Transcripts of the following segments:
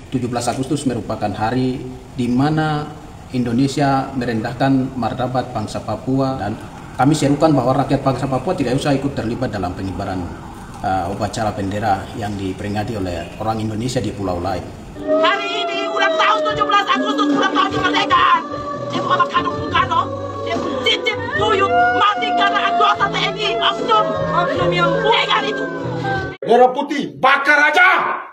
17 Agustus merupakan hari di mana Indonesia merendahkan martabat bangsa Papua, dan kami serukan bahwa rakyat bangsa Papua tidak usah ikut terlibat dalam pengibaran upacara bendera yang diperingati oleh orang Indonesia di pulau lain. Hari ini ulang tahun 17 Agustus, ulang tahun kemerdekaan. Dia bukan Bung Karno, dia cicit buyut mati karena anggota TNI, oknum yang legal itu. Merah putih, bakar aja!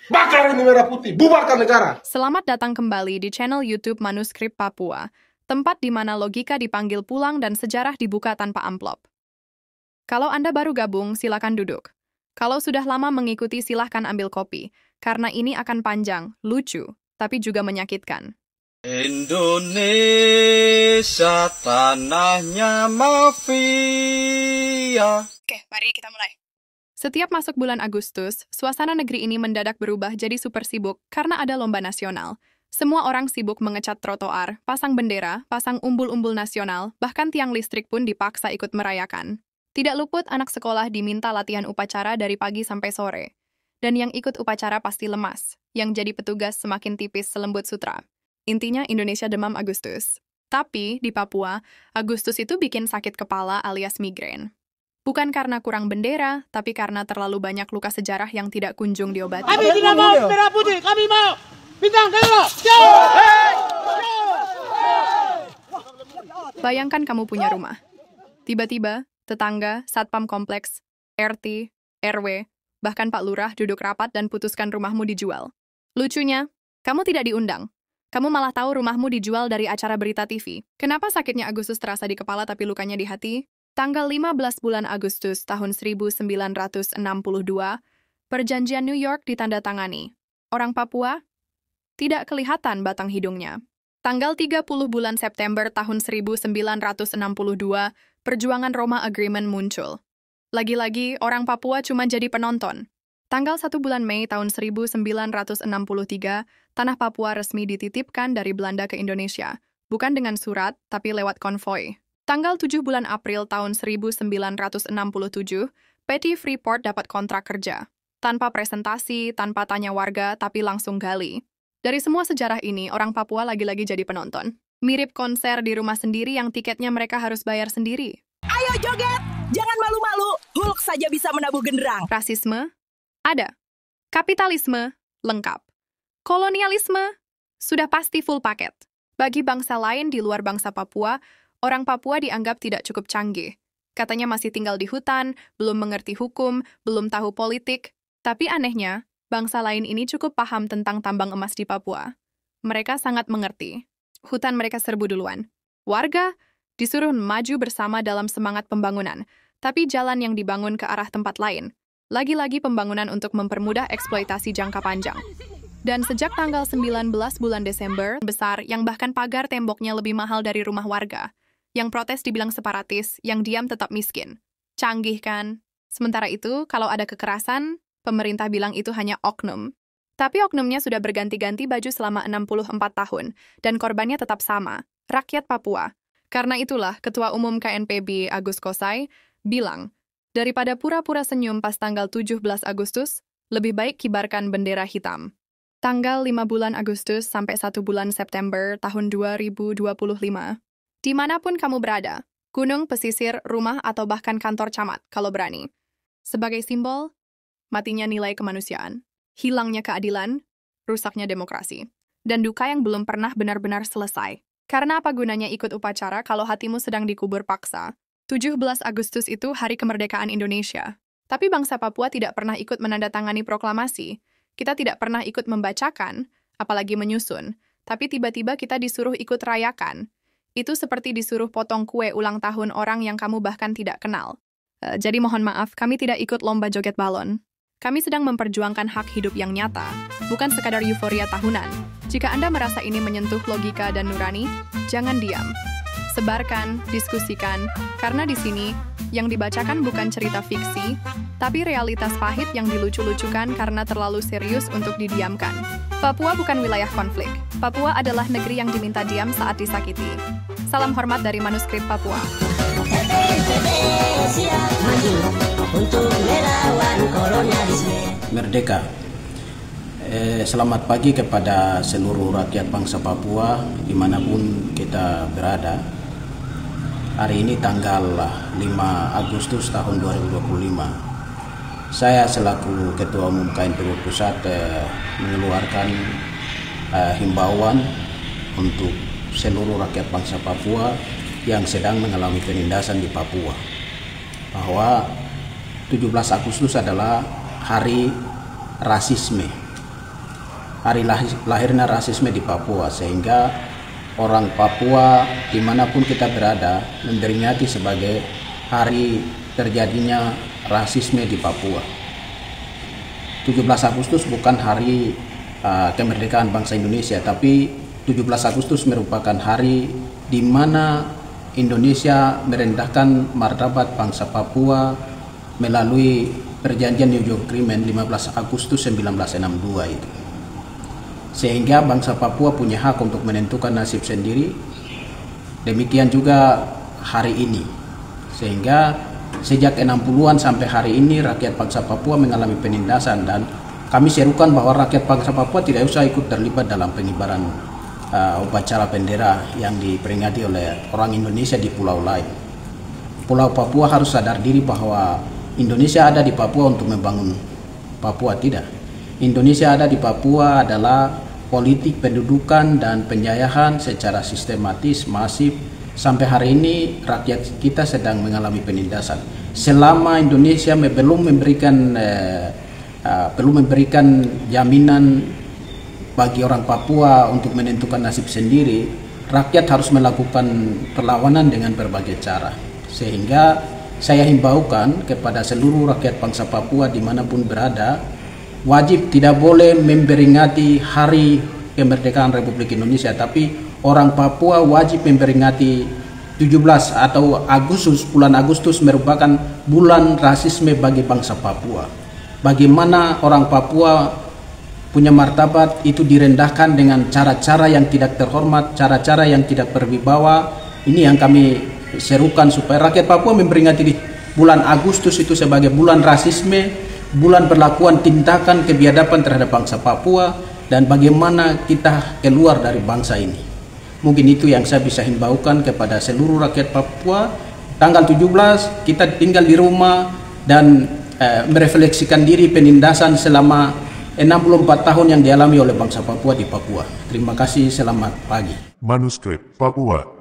Bakar ini merah putih, bubarkan negara. Selamat datang kembali di channel YouTube Manuskrip Papua, tempat di mana logika dipanggil pulang dan sejarah dibuka tanpa amplop. Kalau Anda baru gabung, silakan duduk. Kalau sudah lama mengikuti, silahkan ambil kopi, karena ini akan panjang, lucu, tapi juga menyakitkan. Indonesia tanahnya mafia. Oke, mari kita mulai. Setiap masuk bulan Agustus, suasana negeri ini mendadak berubah jadi super sibuk karena ada lomba nasional. Semua orang sibuk mengecat trotoar, pasang bendera, pasang umbul-umbul nasional, bahkan tiang listrik pun dipaksa ikut merayakan. Tidak luput anak sekolah diminta latihan upacara dari pagi sampai sore. Dan yang ikut upacara pasti lemas, yang jadi petugas semakin tipis selembut sutra. Intinya Indonesia demam Agustus. Tapi di Papua, Agustus itu bikin sakit kepala alias migrain. Bukan karena kurang bendera, tapi karena terlalu banyak luka sejarah yang tidak kunjung diobati. Kami tidak mau merah putih, kami mau bintang merah. Bayangkan kamu punya rumah. Tiba-tiba, tetangga, satpam kompleks, RT, RW, bahkan Pak Lurah duduk rapat dan putuskan rumahmu dijual. Lucunya, kamu tidak diundang. Kamu malah tahu rumahmu dijual dari acara berita TV. Kenapa sakitnya Agustus terasa di kepala tapi lukanya di hati? Tanggal 15 bulan Agustus tahun 1962, perjanjian New York ditandatangani. Orang Papua tidak kelihatan batang hidungnya. Tanggal 30 bulan September tahun 1962, perjuangan Roma Agreement muncul. Lagi-lagi, orang Papua cuma jadi penonton. Tanggal 1 bulan Mei tahun 1963, tanah Papua resmi dititipkan dari Belanda ke Indonesia, bukan dengan surat, tapi lewat konvoi. Tanggal 7 bulan April tahun 1967, Petty Freeport dapat kontrak kerja. Tanpa presentasi, tanpa tanya warga, tapi langsung gali. Dari semua sejarah ini, orang Papua lagi-lagi jadi penonton. Mirip konser di rumah sendiri yang tiketnya mereka harus bayar sendiri. Ayo joget, jangan malu-malu, Hulk saja bisa menabuh genderang. Rasisme? Ada. Kapitalisme? Lengkap. Kolonialisme? Sudah pasti full paket. Bagi bangsa lain di luar bangsa Papua, orang Papua dianggap tidak cukup canggih. Katanya masih tinggal di hutan, belum mengerti hukum, belum tahu politik. Tapi anehnya, bangsa lain ini cukup paham tentang tambang emas di Papua. Mereka sangat mengerti. Hutan mereka serbu duluan. Warga disuruh maju bersama dalam semangat pembangunan, tapi jalan yang dibangun ke arah tempat lain. Lagi-lagi pembangunan untuk mempermudah eksploitasi jangka panjang. Dan sejak tanggal 19 bulan Desember, besar yang bahkan pagar temboknya lebih mahal dari rumah warga. Yang protes dibilang separatis, yang diam tetap miskin. Canggih kan? Sementara itu, kalau ada kekerasan, pemerintah bilang itu hanya oknum. Tapi oknumnya sudah berganti-ganti baju selama 64 tahun, dan korbannya tetap sama, rakyat Papua. Karena itulah, Ketua Umum KNPB Agus Kosai bilang, daripada pura-pura senyum pas tanggal 17 Agustus, lebih baik kibarkan bendera hitam. Tanggal 5 bulan Agustus sampai 1 bulan September tahun 2025. Dimanapun kamu berada, gunung, pesisir, rumah, atau bahkan kantor camat, kalau berani. Sebagai simbol, matinya nilai kemanusiaan, hilangnya keadilan, rusaknya demokrasi, dan duka yang belum pernah benar-benar selesai. Karena apa gunanya ikut upacara kalau hatimu sedang dikubur paksa? 17 Agustus itu hari kemerdekaan Indonesia. Tapi bangsa Papua tidak pernah ikut menandatangani proklamasi. Kita tidak pernah ikut membacakan, apalagi menyusun. Tapi tiba-tiba kita disuruh ikut rayakan. Itu seperti disuruh potong kue ulang tahun orang yang kamu bahkan tidak kenal. Jadi mohon maaf, kami tidak ikut lomba joget balon. Kami sedang memperjuangkan hak hidup yang nyata, bukan sekadar euforia tahunan. Jika Anda merasa ini menyentuh logika dan nurani, jangan diam. Sebarkan, diskusikan, karena di sini, yang dibacakan bukan cerita fiksi, tapi realitas pahit yang dilucu-lucukan karena terlalu serius untuk didiamkan. Papua bukan wilayah konflik. Papua adalah negeri yang diminta diam saat disakiti. Salam hormat dari Manuskrip Papua. Merdeka. Selamat pagi kepada seluruh rakyat bangsa Papua dimanapun kita berada. Hari ini tanggal 5 Agustus tahun 2025. Saya selaku Ketua Umum KNPB Pusat mengeluarkan himbauan untuk seluruh rakyat bangsa Papua yang sedang mengalami penindasan di Papua, bahwa 17 Agustus adalah hari rasisme, hari lahirnya rasisme di Papua, sehingga orang Papua dimanapun kita berada memperingati sebagai hari terjadinya rasisme di Papua. 17 Agustus bukan hari kemerdekaan bangsa Indonesia, tapi 17 Agustus merupakan hari di mana Indonesia merendahkan martabat bangsa Papua melalui perjanjian New York Agreement 15 Agustus 1962 itu. Sehingga bangsa Papua punya hak untuk menentukan nasib sendiri. Demikian juga hari ini. Sehingga sejak 60-an sampai hari ini rakyat bangsa Papua mengalami penindasan, dan kami serukan bahwa rakyat bangsa Papua tidak usah ikut terlibat dalam pengibaran upacara bendera yang diperingati oleh orang Indonesia di pulau lain. Pulau Papua harus sadar diri bahwa Indonesia ada di Papua untuk membangun Papua, tidak. Indonesia ada di Papua adalah politik pendudukan dan penjajahan secara sistematis, masif. Sampai hari ini rakyat kita sedang mengalami penindasan. Selama Indonesia belum memberikan jaminan bagi orang Papua untuk menentukan nasib sendiri, rakyat harus melakukan perlawanan dengan berbagai cara. Sehingga saya himbaukan kepada seluruh rakyat bangsa Papua dimanapun berada, wajib tidak boleh memperingati hari kemerdekaan Republik Indonesia, tapi orang Papua wajib memperingati 17 atau Agustus. Bulan Agustus merupakan bulan rasisme bagi bangsa Papua. Bagaimana orang Papua punya martabat itu direndahkan dengan cara-cara yang tidak terhormat, cara-cara yang tidak berwibawa. Ini yang kami serukan supaya rakyat Papua memperingati di bulan Agustus itu sebagai bulan rasisme, bulan perlakuan tindakan kebiadaban terhadap bangsa Papua, dan bagaimana kita keluar dari bangsa ini. Mungkin itu yang saya bisa himbaukan kepada seluruh rakyat Papua. Tanggal 17 kita tinggal di rumah dan merefleksikan diri penindasan selama 64 tahun yang dialami oleh bangsa Papua di Papua. Terima kasih, selamat pagi. Manuskrip Papua.